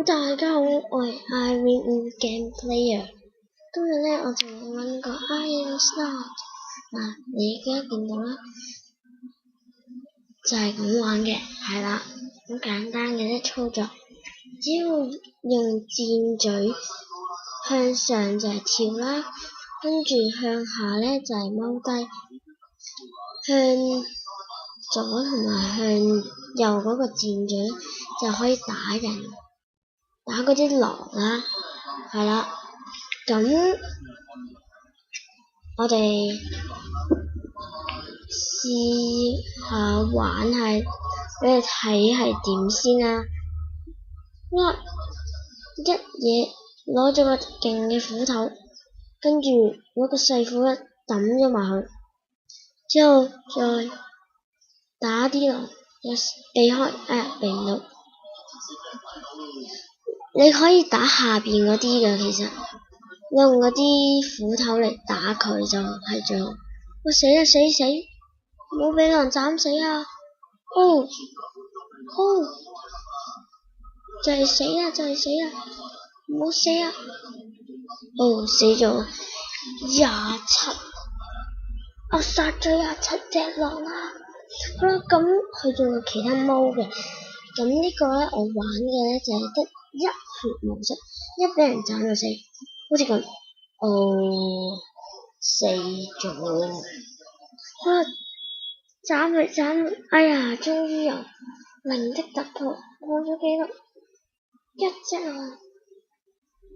大家好，我係 Irene Game Player。今日咧，我就會玩個 Iron Slot。你而家見到啦，就係咁玩嘅，係啦，好簡單嘅啫操作。只要用箭嘴向上就係跳啦，跟住向下咧就係踎低，向左同埋向右嗰個箭嘴就可以打人。打嗰啲狼啦，係啦，咁我哋試下玩下，俾你睇係點先啦。哇！一嘢攞咗個勁嘅斧頭，跟住攞個細斧一抌咗埋去，之後再打啲狼，避開，避唔到。你可以打下邊嗰啲嘅，其實用嗰啲斧頭嚟打佢就係最好。我死啊死！唔好俾狼斬死啊！就係死啊！唔好死啊！死咗27，我殺咗27隻狼啊！好啦，咁佢仲有其他貓嘅，咁呢個咧我玩嘅咧就係得一血模式，一俾人斬就死，好似咁，死咗。好啦，斬佢，哎呀，終於有零的突破，過咗紀錄，一隻狼。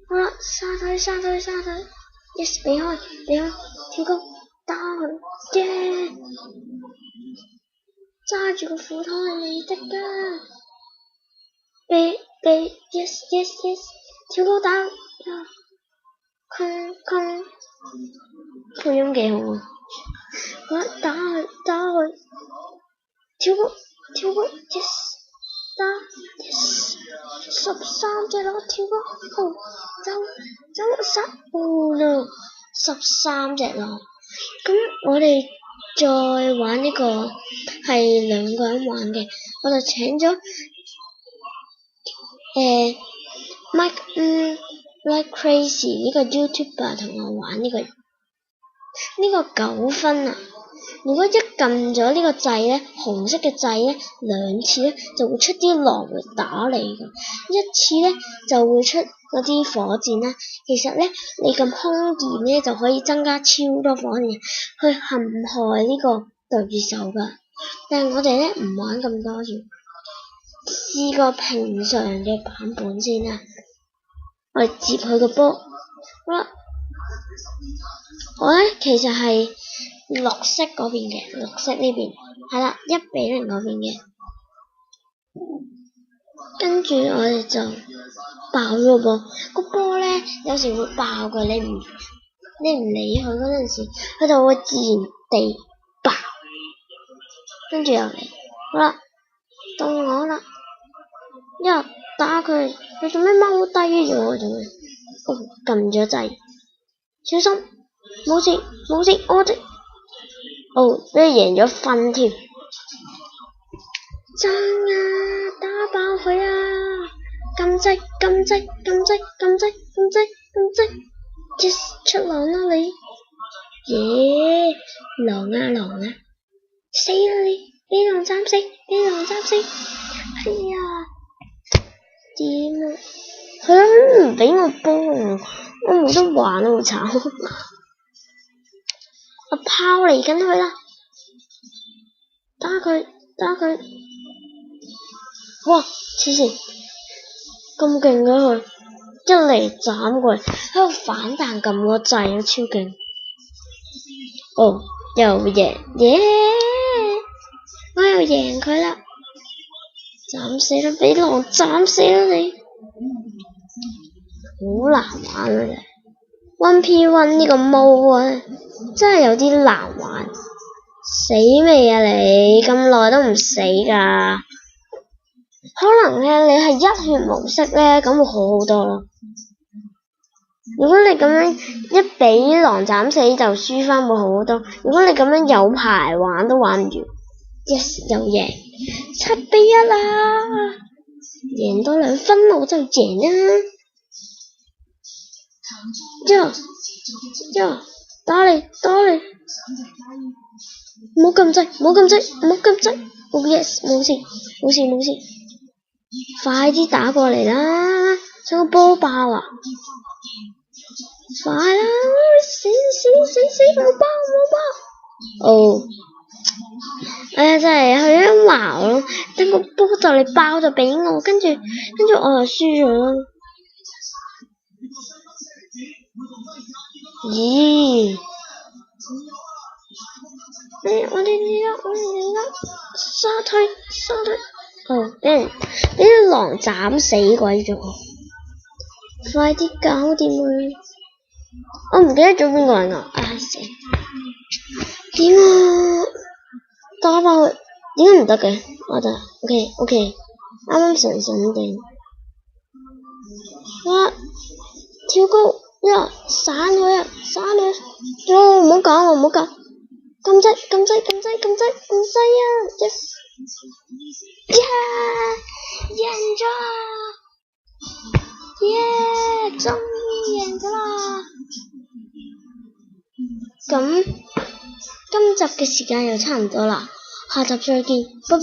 好啦，殺佢，yes， 避開，跳高，打佢，耶！揸住個斧頭係你的㗎，yes， 跳高打，配音幾好啊！好啦，打佢，跳高，yes， 打 yes， 13隻狼跳高，走殺，no， 13隻狼。咁我哋再玩呢個係兩個人玩嘅，我就請咗Like Crazy 呢個 YouTuber 同我玩呢個9分啊！如果一撳咗呢個掣咧，紅色嘅掣咧，2次咧就會出啲狼嚟打你㗎，一次咧就會出嗰啲火箭啦。其實咧，你撳空鍵咧就可以增加超多火箭去陷害呢個對手㗎。但係我哋咧唔玩咁多條，試個平常嘅版本先啦。我哋接佢個波，好啦，我咧其實係綠色嗰邊嘅，綠色呢邊係啦，1-0嗰邊嘅。跟住我哋就爆咗個波咧，有時會爆嘅，你唔理佢嗰陣時，佢就會自然地爆。跟住又嚟，好啦，到我啦，打佢做咩踎低咗？做咩？撳咗掣，小心，冇事，我哋俾佢贏咗分添，爭啊，打爆佢啊！撳掣，yes， 出狼啦你，耶，狼啊，死啦你，俾狼斬死，哎呀！點啊？佢都唔俾我幫，我冇得玩啊！好慘，我拋嚟緊佢啦，打佢！哇！黐線，咁勁嘅佢，一嚟斬過嚟，喺度反彈撳個掣啊，超勁！又贏，耶！我又贏佢啦！斬死啦！俾狼斬死啦你！好難玩啊！1v1 呢個毛啊，真係有啲難玩。死未啊你？咁耐都唔死㗎？可能咧你係一血模式咧，咁會好好多咯。如果你咁樣一俾狼斬死就輸返會好好多。如果你咁樣有排玩都玩唔完。Yes， 又贏，7-1啦！贏多2分我就贏啦。打你，唔好撳掣。Oh yes，冇事，快啲打過嚟啦！想個波爆啊！快啦！死！冇包！哦，真係佢一矛咯，等個波就嚟爆就俾我，跟住我就輸咗啦。咦？我哋啦！沙推！哦，俾隻狼斬死鬼咗！快啲搞掂啊！我唔記得咗邊個人啊！死！點啊？打爆佢？點解唔得嘅？我得 OK，啱神定。哇！跳高呀！散佢啊！唔好搞！撳掣啊 ！Yes！ 贏咗！終於贏咗啦！咁今集嘅時間又差唔多啦，下集再見，拜拜。